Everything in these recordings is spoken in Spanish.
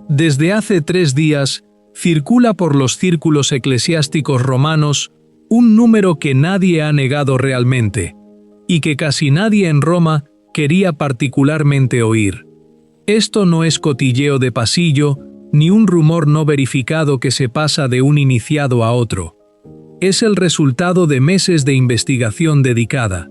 Desde hace 3 días, circula por los círculos eclesiásticos romanos un número que nadie ha negado realmente, y que casi nadie en Roma quería particularmente oír. Esto no es cotilleo de pasillo, ni un rumor no verificado que se pasa de un iniciado a otro. Es el resultado de meses de investigación dedicada.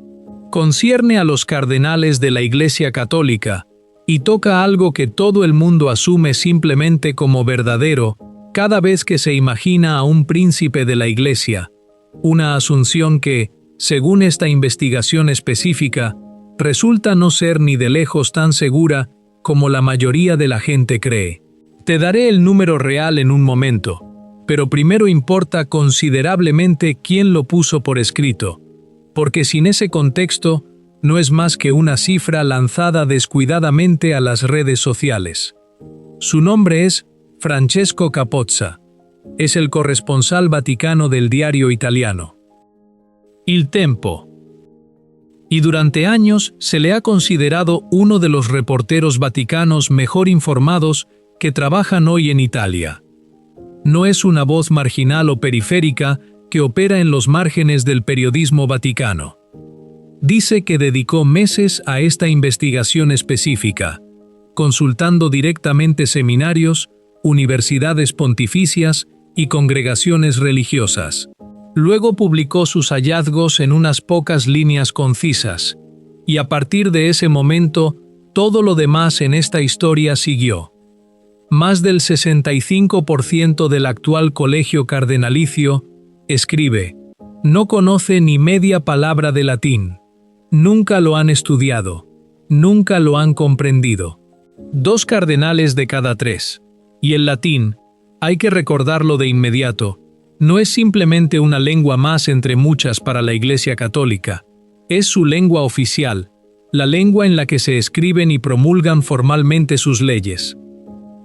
Concierne a los cardenales de la Iglesia Católica, y toca algo que todo el mundo asume simplemente como verdadero cada vez que se imagina a un príncipe de la Iglesia, una asunción que, según esta investigación específica, resulta no ser ni de lejos tan segura como la mayoría de la gente cree. Te daré el número real en un momento, pero primero importa considerablemente quién lo puso por escrito, porque sin ese contexto no es más que una cifra lanzada descuidadamente a las redes sociales. Su nombre es Francesco Capozza. Es el corresponsal vaticano del diario italiano Il Tempo. Y durante años se le ha considerado uno de los reporteros vaticanos mejor informados que trabajan hoy en Italia. No es una voz marginal o periférica que opera en los márgenes del periodismo vaticano. Dice que dedicó meses a esta investigación específica, consultando directamente seminarios, universidades pontificias y congregaciones religiosas. Luego publicó sus hallazgos en unas pocas líneas concisas, y a partir de ese momento, todo lo demás en esta historia siguió. Más del 65% del actual colegio cardenalicio, escribe, no conoce ni media palabra de latín. Nunca lo han estudiado, nunca lo han comprendido. 2 cardenales de cada 3. Y el latín, hay que recordarlo de inmediato, no es simplemente una lengua más entre muchas para la Iglesia Católica. Es su lengua oficial, la lengua en la que se escriben y promulgan formalmente sus leyes.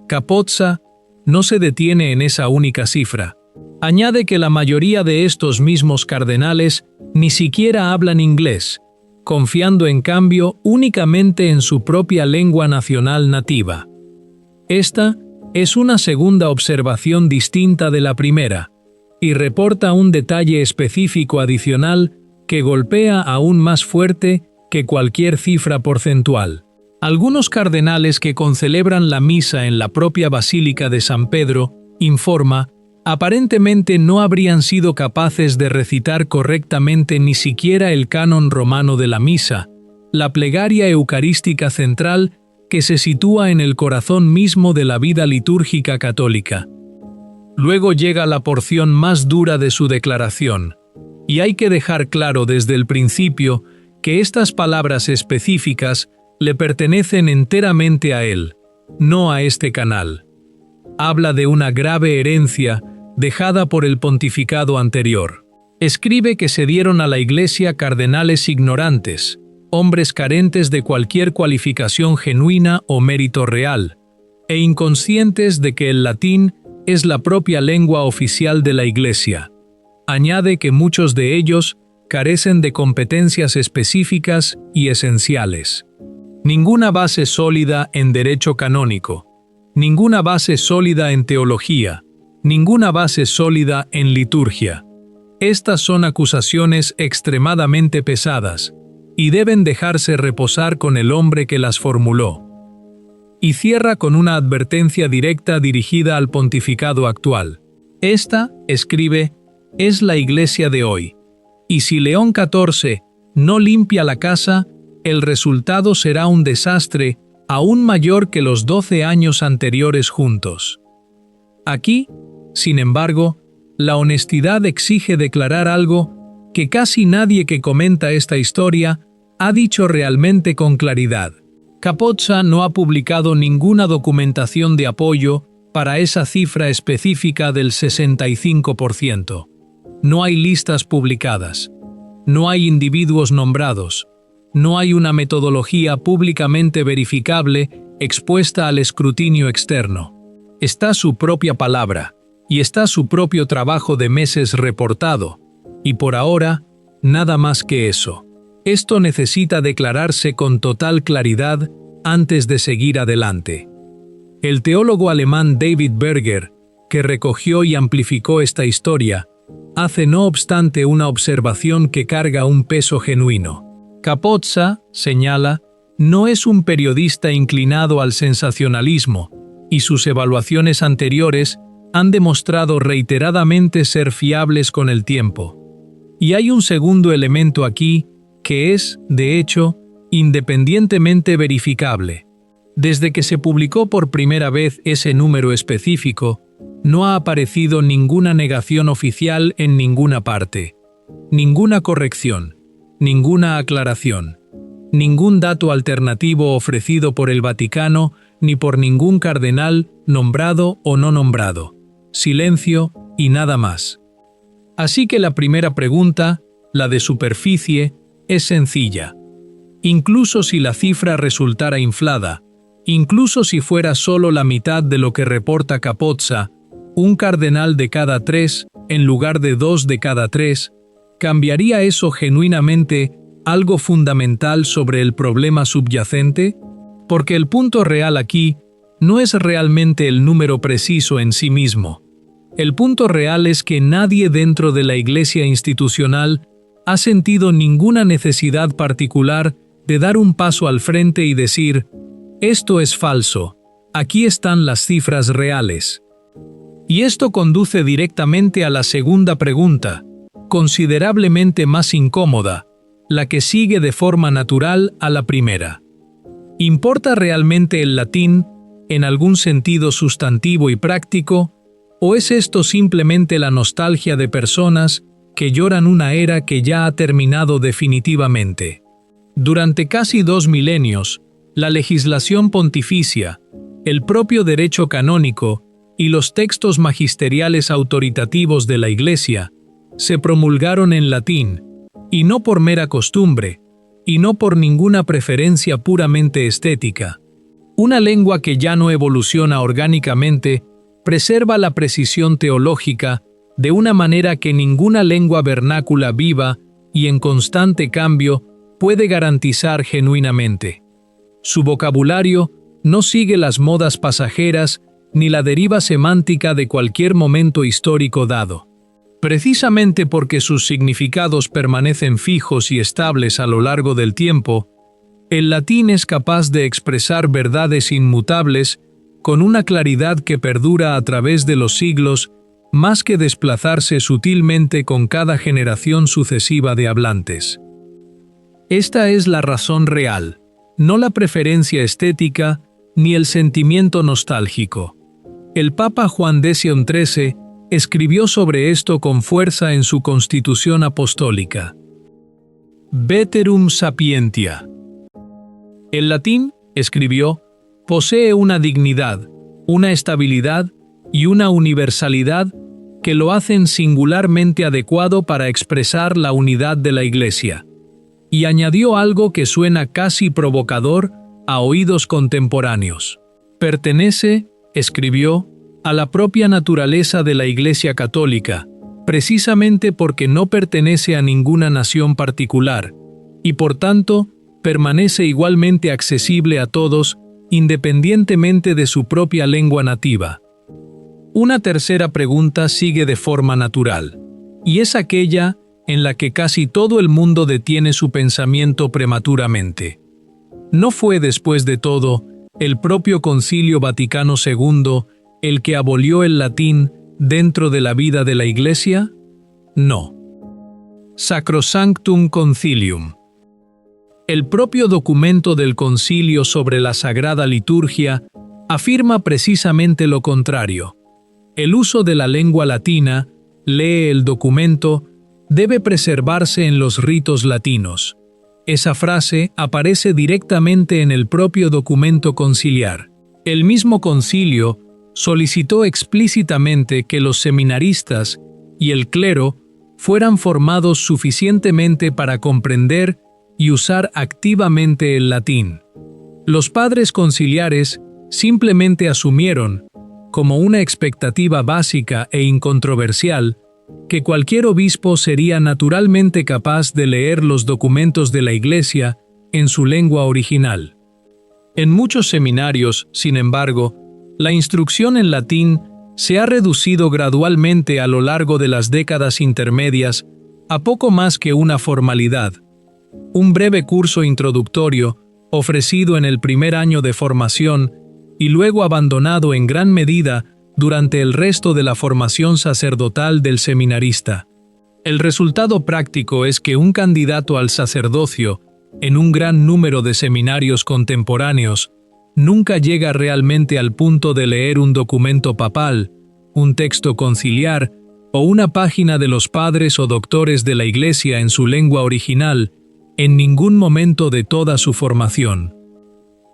Capozza no se detiene en esa única cifra. Añade que la mayoría de estos mismos cardenales ni siquiera hablan inglés, confiando en cambio únicamente en su propia lengua nacional nativa. Esta es una segunda observación distinta de la primera, y reporta un detalle específico adicional que golpea aún más fuerte que cualquier cifra porcentual. Algunos cardenales que concelebran la misa en la propia Basílica de San Pedro, informa, aparentemente no habrían sido capaces de recitar correctamente ni siquiera el canon romano de la misa, la plegaria eucarística central que se sitúa en el corazón mismo de la vida litúrgica católica. Luego llega la porción más dura de su declaración, y hay que dejar claro desde el principio que estas palabras específicas le pertenecen enteramente a él, no a este canal. Habla de una grave herencia dejada por el pontificado anterior. Escribe que se dieron a la Iglesia cardenales ignorantes, hombres carentes de cualquier cualificación genuina o mérito real, e inconscientes de que el latín es la propia lengua oficial de la Iglesia. Añade que muchos de ellos carecen de competencias específicas y esenciales. Ninguna base sólida en derecho canónico, ninguna base sólida en teología, ninguna base sólida en liturgia. Estas son acusaciones extremadamente pesadas y deben dejarse reposar con el hombre que las formuló. Y cierra con una advertencia directa dirigida al pontificado actual. Esta, escribe, es la Iglesia de hoy. Y si León XIV no limpia la casa, el resultado será un desastre aún mayor que los 12 años anteriores juntos. Aquí, sin embargo, la honestidad exige declarar algo que casi nadie que comenta esta historia ha dicho realmente con claridad. Capozza no ha publicado ninguna documentación de apoyo para esa cifra específica del 65%. No hay listas publicadas. No hay individuos nombrados. No hay una metodología públicamente verificable expuesta al escrutinio externo. Está su propia palabra, y está su propio trabajo de meses reportado, y por ahora, nada más que eso. Esto necesita declararse con total claridad antes de seguir adelante. El teólogo alemán David Berger, que recogió y amplificó esta historia, hace no obstante una observación que carga un peso genuino. Capozza, señala, no es un periodista inclinado al sensacionalismo, y sus evaluaciones anteriores han demostrado reiteradamente ser fiables con el tiempo. Y hay un segundo elemento aquí que es, de hecho, independientemente verificable. Desde que se publicó por primera vez ese número específico, no ha aparecido ninguna negación oficial en ninguna parte, ninguna corrección, ninguna aclaración, ningún dato alternativo ofrecido por el Vaticano ni por ningún cardenal nombrado o no nombrado. Silencio y nada más. Así que la primera pregunta, la de superficie, es sencilla. Incluso si la cifra resultara inflada, incluso si fuera solo la mitad de lo que reporta Capozza, un cardenal de cada 3, en lugar de 2 de cada 3, ¿cambiaría eso genuinamente algo fundamental sobre el problema subyacente? Porque el punto real aquí no es realmente el número preciso en sí mismo. El punto real es que nadie dentro de la Iglesia institucional ha sentido ninguna necesidad particular de dar un paso al frente y decir, esto es falso, aquí están las cifras reales. Y esto conduce directamente a la segunda pregunta, considerablemente más incómoda, la que sigue de forma natural a la primera. ¿Importa realmente el latín, en algún sentido sustantivo y práctico, o es esto simplemente la nostalgia de personas que lloran una era que ya ha terminado definitivamente? Durante casi 2 milenios, la legislación pontificia, el propio derecho canónico y los textos magisteriales autoritativos de la Iglesia se promulgaron en latín, y no por mera costumbre, y no por ninguna preferencia puramente estética. Una lengua que ya no evoluciona orgánicamente preserva la precisión teológica de una manera que ninguna lengua vernácula viva y en constante cambio puede garantizar genuinamente. Su vocabulario no sigue las modas pasajeras ni la deriva semántica de cualquier momento histórico dado. Precisamente porque sus significados permanecen fijos y estables a lo largo del tiempo, el latín es capaz de expresar verdades inmutables con una claridad que perdura a través de los siglos, más que desplazarse sutilmente con cada generación sucesiva de hablantes. Esta es la razón real, no la preferencia estética ni el sentimiento nostálgico. El Papa Juan XIII escribió sobre esto con fuerza en su Constitución Apostólica. Veterum sapientia. El latín, escribió, posee una dignidad, una estabilidad y una universalidad que lo hacen singularmente adecuado para expresar la unidad de la Iglesia. Y añadió algo que suena casi provocador a oídos contemporáneos. Pertenece, escribió, a la propia naturaleza de la Iglesia Católica, precisamente porque no pertenece a ninguna nación particular, y por tanto, permanece igualmente accesible a todos, independientemente de su propia lengua nativa. Una tercera pregunta sigue de forma natural, y es aquella en la que casi todo el mundo detiene su pensamiento prematuramente. ¿No fue, después de todo, el propio Concilio Vaticano II el que abolió el latín dentro de la vida de la Iglesia? No. Sacrosanctum Concilium. El propio documento del Concilio sobre la Sagrada Liturgia afirma precisamente lo contrario. El uso de la lengua latina, lee el documento, debe preservarse en los ritos latinos. Esa frase aparece directamente en el propio documento conciliar. El mismo concilio solicitó explícitamente que los seminaristas y el clero fueran formados suficientemente para comprender y usar activamente el latín. Los padres conciliares simplemente asumieron, como una expectativa básica e incontroversial, que cualquier obispo sería naturalmente capaz de leer los documentos de la Iglesia en su lengua original. En muchos seminarios, sin embargo, La instrucción en latín se ha reducido gradualmente a lo largo de las décadas intermedias a poco más que una formalidad. Un breve curso introductorio, ofrecido en el primer año de formación y luego abandonado en gran medida durante el resto de la formación sacerdotal del seminarista. El resultado práctico es que un candidato al sacerdocio, en un gran número de seminarios contemporáneos, nunca llega realmente al punto de leer un documento papal, un texto conciliar o una página de los padres o doctores de la Iglesia en su lengua original, en ningún momento de toda su formación.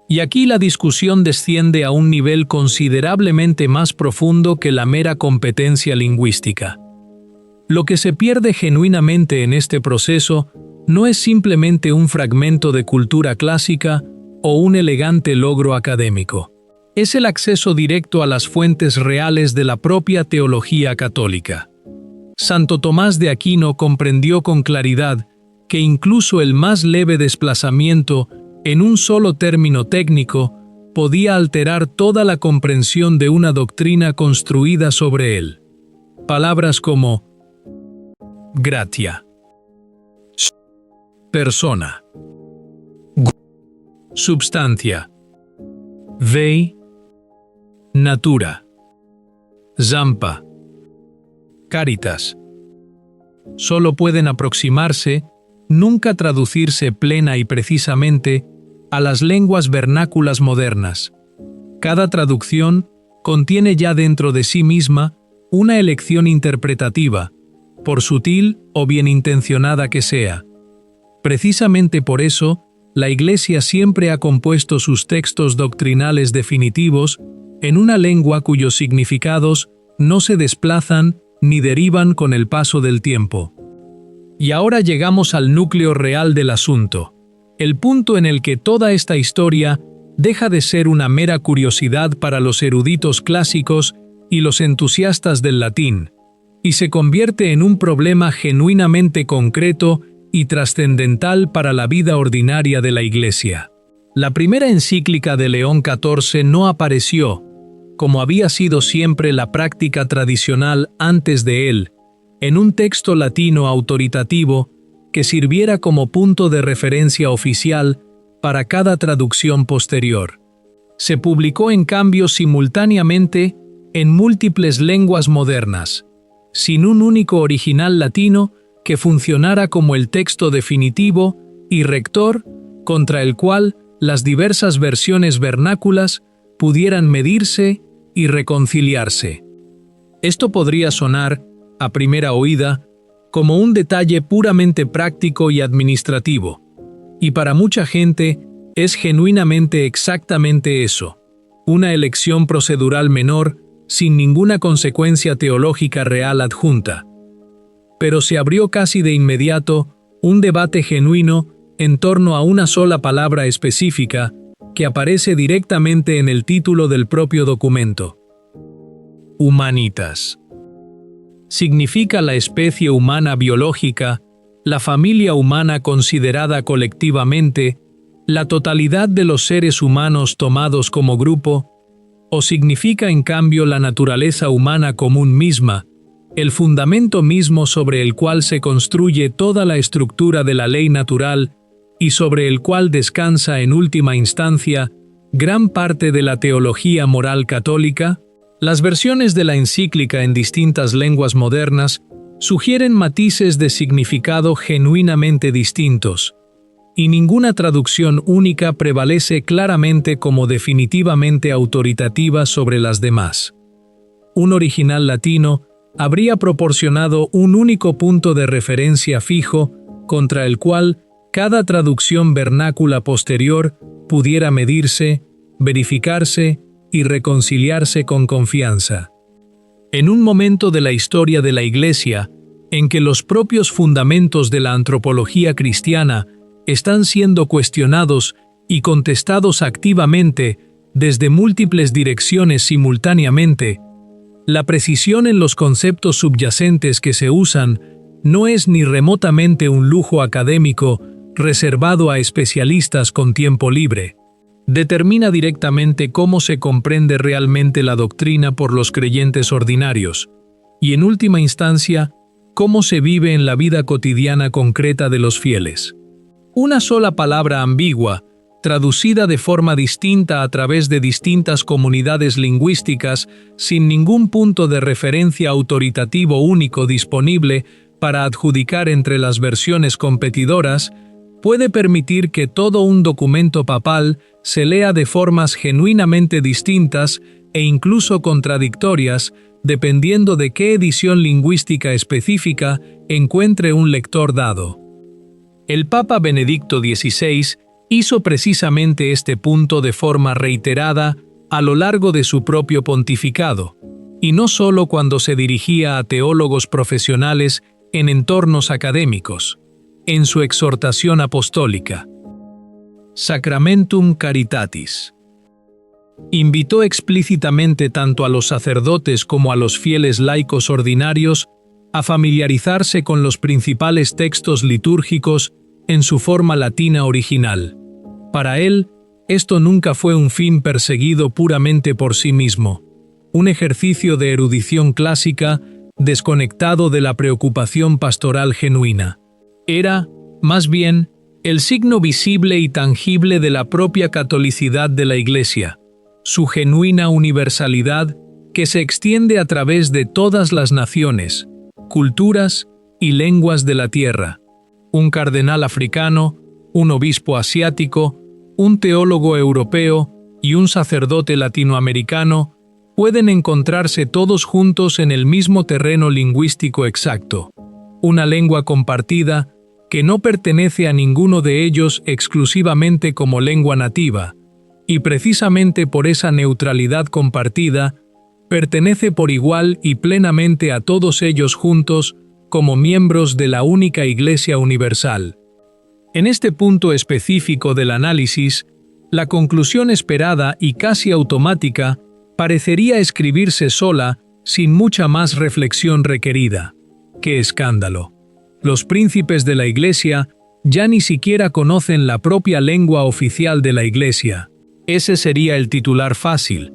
Y aquí la discusión desciende a un nivel considerablemente más profundo que la mera competencia lingüística. Lo que se pierde genuinamente en este proceso no es simplemente un fragmento de cultura clásica o un elegante logro académico. Es el acceso directo a las fuentes reales de la propia teología católica. Santo Tomás de Aquino comprendió con claridad que incluso el más leve desplazamiento en un solo término técnico podía alterar toda la comprensión de una doctrina construida sobre él. Palabras como gratia, persona, substancia, vei, natura, zampa, caritas, solo pueden aproximarse, nunca traducirse plena y precisamente, a las lenguas vernáculas modernas. Cada traducción contiene ya dentro de sí misma una elección interpretativa, por sutil o bien intencionada que sea. Precisamente por eso, la Iglesia siempre ha compuesto sus textos doctrinales definitivos en una lengua cuyos significados no se desplazan ni derivan con el paso del tiempo. Y ahora llegamos al núcleo real del asunto, el punto en el que toda esta historia deja de ser una mera curiosidad para los eruditos clásicos y los entusiastas del latín, y se convierte en un problema genuinamente concreto y trascendental para la vida ordinaria de la Iglesia. La primera encíclica de León XIV no apareció, como había sido siempre la práctica tradicional antes de él, en un texto latino autoritativo que sirviera como punto de referencia oficial para cada traducción posterior. Se publicó en cambio simultáneamente en múltiples lenguas modernas, sin un único original latino que funcionara como el texto definitivo y rector contra el cual las diversas versiones vernáculas pudieran medirse y reconciliarse. Esto podría sonar, a primera oída, como un detalle puramente práctico y administrativo, y para mucha gente es genuinamente exactamente eso, una elección procedural menor sin ninguna consecuencia teológica real adjunta. Pero se abrió casi de inmediato un debate genuino en torno a una sola palabra específica que aparece directamente en el título del propio documento. Humanitas. Significa la especie humana biológica, la familia humana considerada colectivamente, la totalidad de los seres humanos tomados como grupo, o significa en cambio la naturaleza humana común misma, el fundamento mismo sobre el cual se construye toda la estructura de la ley natural y sobre el cual descansa en última instancia gran parte de la teología moral católica. Las versiones de la encíclica en distintas lenguas modernas sugieren matices de significado genuinamente distintos, y ninguna traducción única prevalece claramente como definitivamente autoritativa sobre las demás. Un original latino habría proporcionado un único punto de referencia fijo contra el cual cada traducción vernácula posterior pudiera medirse, verificarse y reconciliarse con confianza. En un momento de la historia de la Iglesia en que los propios fundamentos de la antropología cristiana están siendo cuestionados y contestados activamente desde múltiples direcciones simultáneamente, la precisión en los conceptos subyacentes que se usan no es ni remotamente un lujo académico reservado a especialistas con tiempo libre. determina directamente cómo se comprende realmente la doctrina por los creyentes ordinarios, y en última instancia, cómo se vive en la vida cotidiana concreta de los fieles. Una sola palabra ambigua, traducida de forma distinta a través de distintas comunidades lingüísticas, sin ningún punto de referencia autoritativo único disponible para adjudicar entre las versiones competidoras, puede permitir que todo un documento papal se lea de formas genuinamente distintas e incluso contradictorias, dependiendo de qué edición lingüística específica encuentre un lector dado. El Papa Benedicto XVI hizo precisamente este punto de forma reiterada a lo largo de su propio pontificado, y no solo cuando se dirigía a teólogos profesionales en entornos académicos, en su exhortación apostólica. Sacramentum Caritatis. Invitó explícitamente tanto a los sacerdotes como a los fieles laicos ordinarios a familiarizarse con los principales textos litúrgicos en su forma latina original. Para él, esto nunca fue un fin perseguido puramente por sí mismo, un ejercicio de erudición clásica desconectado de la preocupación pastoral genuina. Era, más bien, el signo visible y tangible de la propia catolicidad de la Iglesia, su genuina universalidad que se extiende a través de todas las naciones, culturas y lenguas de la tierra. Un cardenal africano, un obispo asiático, un teólogo europeo y un sacerdote latinoamericano pueden encontrarse todos juntos en el mismo terreno lingüístico exacto, una lengua compartida que no pertenece a ninguno de ellos exclusivamente como lengua nativa, y precisamente por esa neutralidad compartida, pertenece por igual y plenamente a todos ellos juntos como miembros de la única Iglesia universal. En este punto específico del análisis, la conclusión esperada y casi automática parecería escribirse sola sin mucha más reflexión requerida. ¡Qué escándalo! Los príncipes de la Iglesia ya ni siquiera conocen la propia lengua oficial de la Iglesia. Ese sería el titular fácil,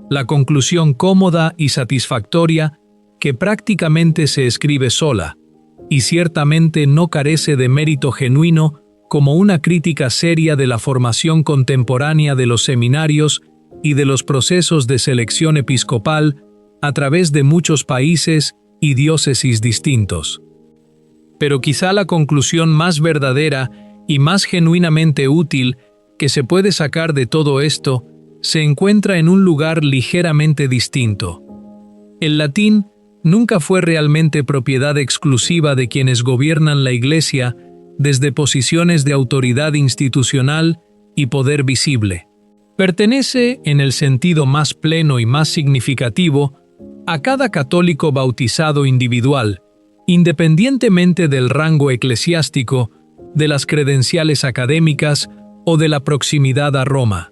la conclusión cómoda y satisfactoria que prácticamente se escribe sola, y ciertamente no carece de mérito genuino como una crítica seria de la formación contemporánea de los seminarios y de los procesos de selección episcopal a través de muchos países y diócesis distintos. Pero quizá la conclusión más verdadera y más genuinamente útil que se puede sacar de todo esto se encuentra en un lugar ligeramente distinto. El latín nunca fue realmente propiedad exclusiva de quienes gobiernan la Iglesia desde posiciones de autoridad institucional y poder visible. Pertenece, en el sentido más pleno y más significativo, a cada católico bautizado individual, independientemente del rango eclesiástico, de las credenciales académicas o de la proximidad a Roma.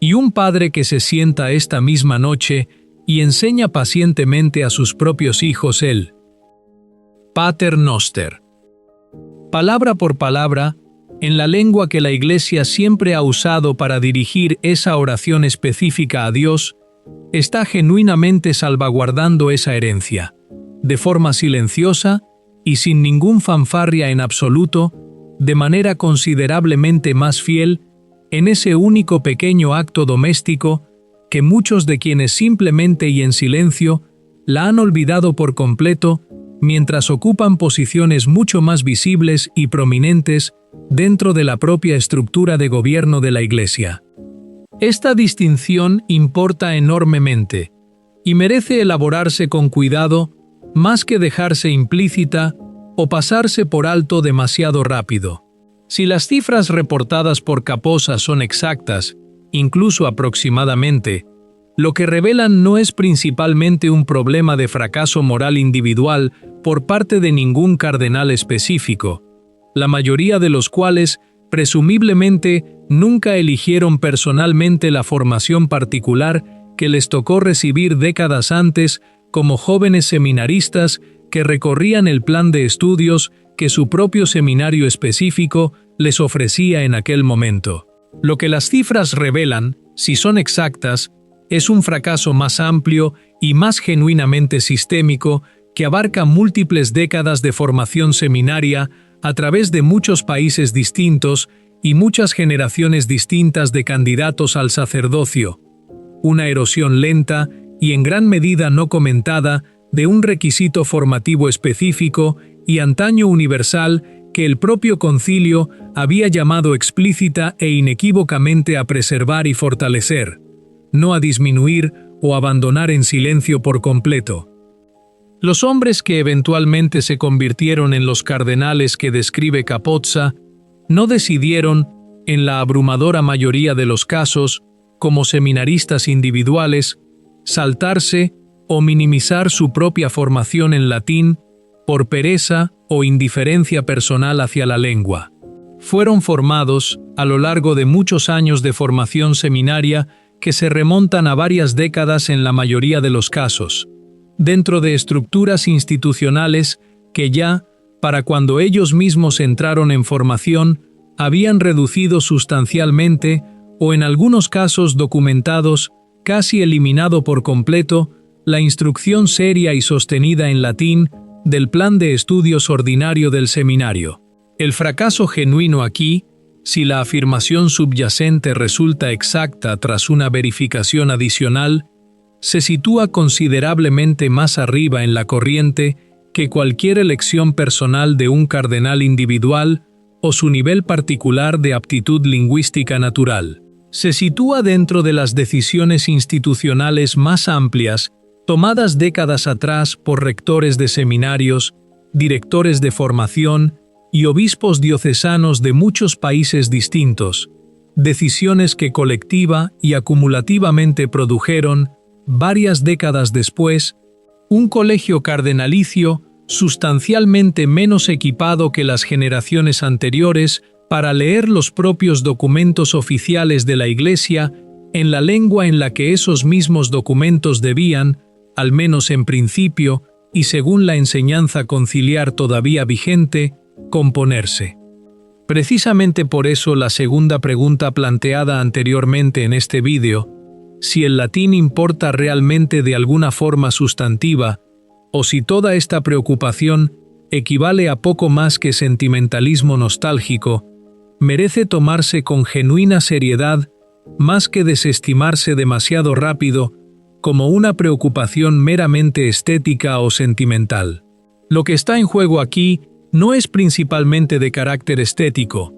Y un padre que se sienta esta misma noche y enseña pacientemente a sus propios hijos el Pater Noster. Palabra por palabra, en la lengua que la Iglesia siempre ha usado para dirigir esa oración específica a Dios, está genuinamente salvaguardando esa herencia, de forma silenciosa y sin ningún fanfarria en absoluto, de manera considerablemente más fiel, en ese único pequeño acto doméstico que muchos de quienes simplemente y en silencio la han olvidado por completo mientras ocupan posiciones mucho más visibles y prominentes dentro de la propia estructura de gobierno de la Iglesia. Esta distinción importa enormemente y merece elaborarse con cuidado más que dejarse implícita o pasarse por alto demasiado rápido. Si las cifras reportadas por Caposa son exactas, incluso aproximadamente, lo que revelan no es principalmente un problema de fracaso moral individual por parte de ningún cardenal específico, la mayoría de los cuales presumiblemente nunca eligieron personalmente la formación particular que les tocó recibir décadas antes como jóvenes seminaristas que recorrían el plan de estudios que su propio seminario específico les ofrecía en aquel momento. Lo que las cifras revelan, si son exactas, es un fracaso más amplio y más genuinamente sistémico que abarca múltiples décadas de formación seminaria a través de muchos países distintos y muchas generaciones distintas de candidatos al sacerdocio. Una erosión lenta y en gran medida no comentada de un requisito formativo específico y antaño universal que el propio concilio había llamado explícita e inequívocamente a preservar y fortalecer, no a disminuir o abandonar en silencio por completo. Los hombres que eventualmente se convirtieron en los cardenales que describe Capozza no decidieron, en la abrumadora mayoría de los casos, como seminaristas individuales, saltarse o minimizar su propia formación en latín por pereza o indiferencia personal hacia la lengua. Fueron formados, a lo largo de muchos años de formación seminaria que se remontan a varias décadas en la mayoría de los casos, dentro de estructuras institucionales que ya, para cuando ellos mismos entraron en formación, habían reducido sustancialmente o en algunos casos documentados, casi eliminado por completo, la instrucción seria y sostenida en latín del plan de estudios ordinario del seminario. El fracaso genuino aquí, si la afirmación subyacente resulta exacta tras una verificación adicional, se sitúa considerablemente más arriba en la corriente que cualquier elección personal de un cardenal individual o su nivel particular de aptitud lingüística natural. Se sitúa dentro de las decisiones institucionales más amplias tomadas décadas atrás por rectores de seminarios, directores de formación y obispos diocesanos de muchos países distintos, decisiones que colectiva y acumulativamente produjeron, varias décadas después, un colegio cardenalicio sustancialmente menos equipado que las generaciones anteriores para leer los propios documentos oficiales de la Iglesia en la lengua en la que esos mismos documentos debían, al menos en principio, y según la enseñanza conciliar todavía vigente, componerse. Precisamente por eso la segunda pregunta planteada anteriormente en este vídeo, si el latín importa realmente de alguna forma sustantiva, o si toda esta preocupación equivale a poco más que sentimentalismo nostálgico, merece tomarse con genuina seriedad más que desestimarse demasiado rápido como una preocupación meramente estética o sentimental. Lo que está en juego aquí no es principalmente de carácter estético,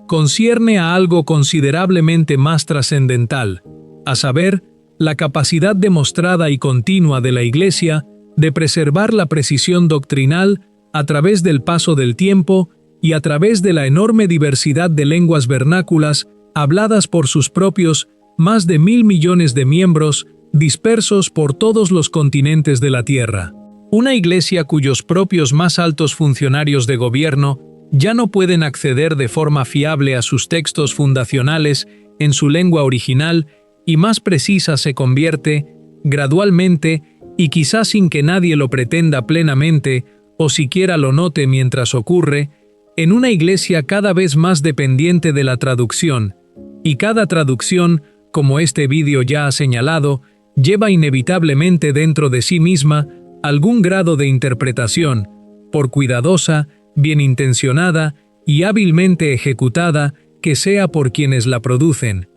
concierne a algo considerablemente más trascendental, a saber, la capacidad demostrada y continua de la Iglesia de preservar la precisión doctrinal a través del paso del tiempo y a través de la enorme diversidad de lenguas vernáculas habladas por sus propios más de 1.000 millones de miembros dispersos por todos los continentes de la Tierra. Una Iglesia cuyos propios más altos funcionarios de gobierno ya no pueden acceder de forma fiable a sus textos fundacionales en su lengua original y más precisa se convierte, gradualmente, y quizás sin que nadie lo pretenda plenamente o siquiera lo note mientras ocurre, en una Iglesia cada vez más dependiente de la traducción, y cada traducción, como este vídeo ya ha señalado, lleva inevitablemente dentro de sí misma algún grado de interpretación, por cuidadosa, bien intencionada y hábilmente ejecutada que sea por quienes la producen.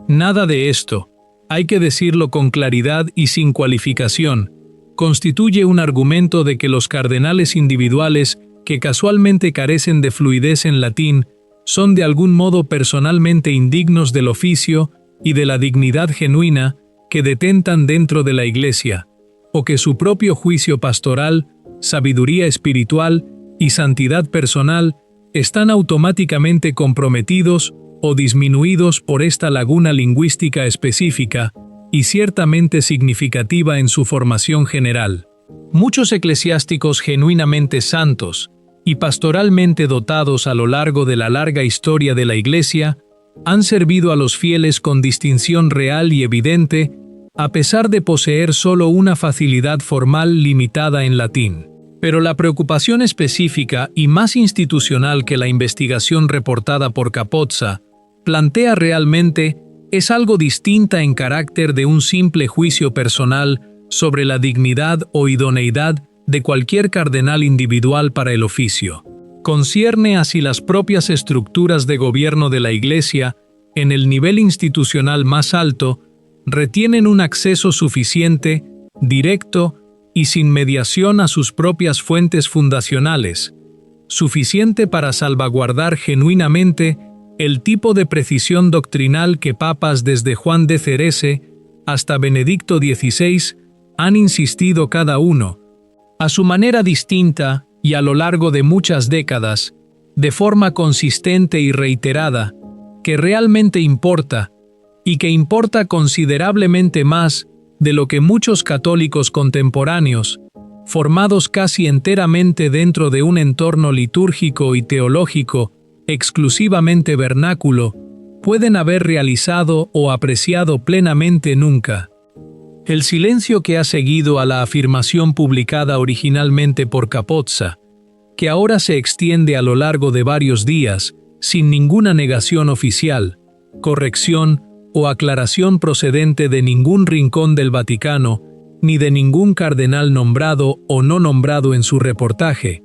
Nada de esto, hay que decirlo con claridad y sin cualificación, constituye un argumento de que los cardenales individuales que casualmente carecen de fluidez en latín son de algún modo personalmente indignos del oficio y de la dignidad genuina que detentan dentro de la Iglesia, o que su propio juicio pastoral, sabiduría espiritual y santidad personal están automáticamente comprometidos o disminuidos por esta laguna lingüística específica y ciertamente significativa en su formación general. Muchos eclesiásticos genuinamente santos y pastoralmente dotados a lo largo de la larga historia de la Iglesia han servido a los fieles con distinción real y evidente, a pesar de poseer solo una facilidad formal limitada en latín. Pero la preocupación específica y más institucional que la investigación reportada por Capozza plantea realmente es algo distinta en carácter de un simple juicio personal sobre la dignidad o idoneidad de cualquier cardenal individual para el oficio. Concierne a si las propias estructuras de gobierno de la Iglesia, en el nivel institucional más alto, retienen un acceso suficiente, directo y sin mediación a sus propias fuentes fundacionales, suficiente para salvaguardar genuinamente el tipo de precisión doctrinal que papas desde Juan de Cerese hasta Benedicto XVI han insistido cada uno, a su manera distinta y a lo largo de muchas décadas, de forma consistente y reiterada, que realmente importa, y que importa considerablemente más de lo que muchos católicos contemporáneos, formados casi enteramente dentro de un entorno litúrgico y teológico exclusivamente vernáculo, pueden haber realizado o apreciado plenamente nunca. El silencio que ha seguido a la afirmación publicada originalmente por Capozza, que ahora se extiende a lo largo de varios días, sin ninguna negación oficial, corrección o aclaración procedente de ningún rincón del Vaticano, ni de ningún cardenal nombrado o no nombrado en su reportaje,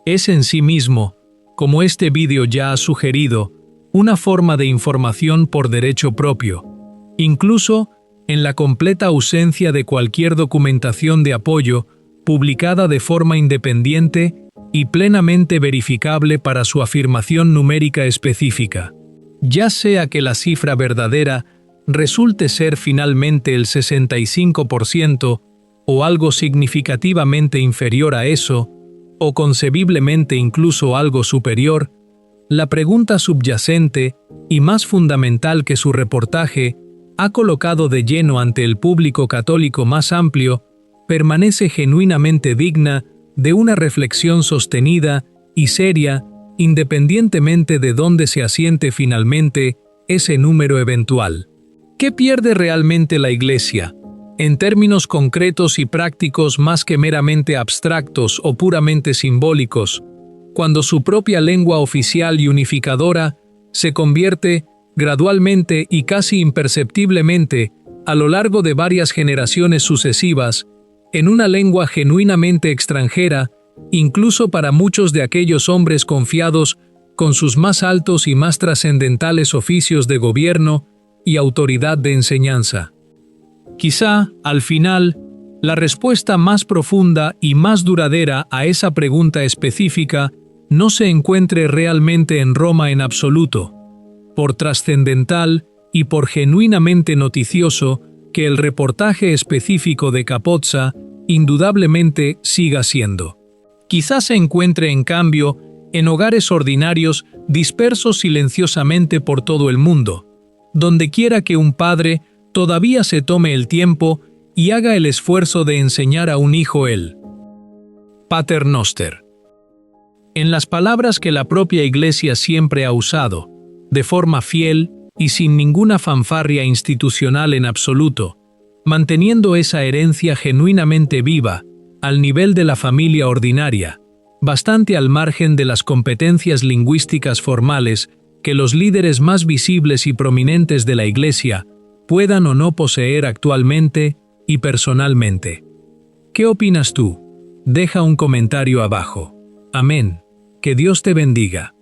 es en sí mismo, como este vídeo ya ha sugerido, una forma de información por derecho propio, incluso en la completa ausencia de cualquier documentación de apoyo publicada de forma independiente y plenamente verificable para su afirmación numérica específica. Ya sea que la cifra verdadera resulte ser finalmente el 65% o algo significativamente inferior a eso, o concebiblemente incluso algo superior, la pregunta subyacente y más fundamental que su reportaje ha colocado de lleno ante el público católico más amplio, permanece genuinamente digna de una reflexión sostenida y seria, independientemente de dónde se asiente finalmente ese número eventual. ¿Qué pierde realmente la Iglesia, en términos concretos y prácticos más que meramente abstractos o puramente simbólicos, cuando su propia lengua oficial y unificadora se convierte, gradualmente y casi imperceptiblemente, a lo largo de varias generaciones sucesivas, en una lengua genuinamente extranjera, incluso para muchos de aquellos hombres confiados con sus más altos y más trascendentales oficios de gobierno y autoridad de enseñanza? Quizá, al final, la respuesta más profunda y más duradera a esa pregunta específica no se encuentre realmente en Roma en absoluto, por trascendental y por genuinamente noticioso que el reportaje específico de Capozza indudablemente siga siendo. Quizá se encuentre, en cambio, en hogares ordinarios dispersos silenciosamente por todo el mundo, donde quiera que un padre todavía se tome el tiempo y haga el esfuerzo de enseñar a un hijo el Pater Noster. En las palabras que la propia Iglesia siempre ha usado, de forma fiel y sin ninguna fanfarria institucional en absoluto, manteniendo esa herencia genuinamente viva, al nivel de la familia ordinaria, bastante al margen de las competencias lingüísticas formales que los líderes más visibles y prominentes de la Iglesia puedan o no poseer actualmente y personalmente. ¿Qué opinas tú? Deja un comentario abajo. Amén. Que Dios te bendiga.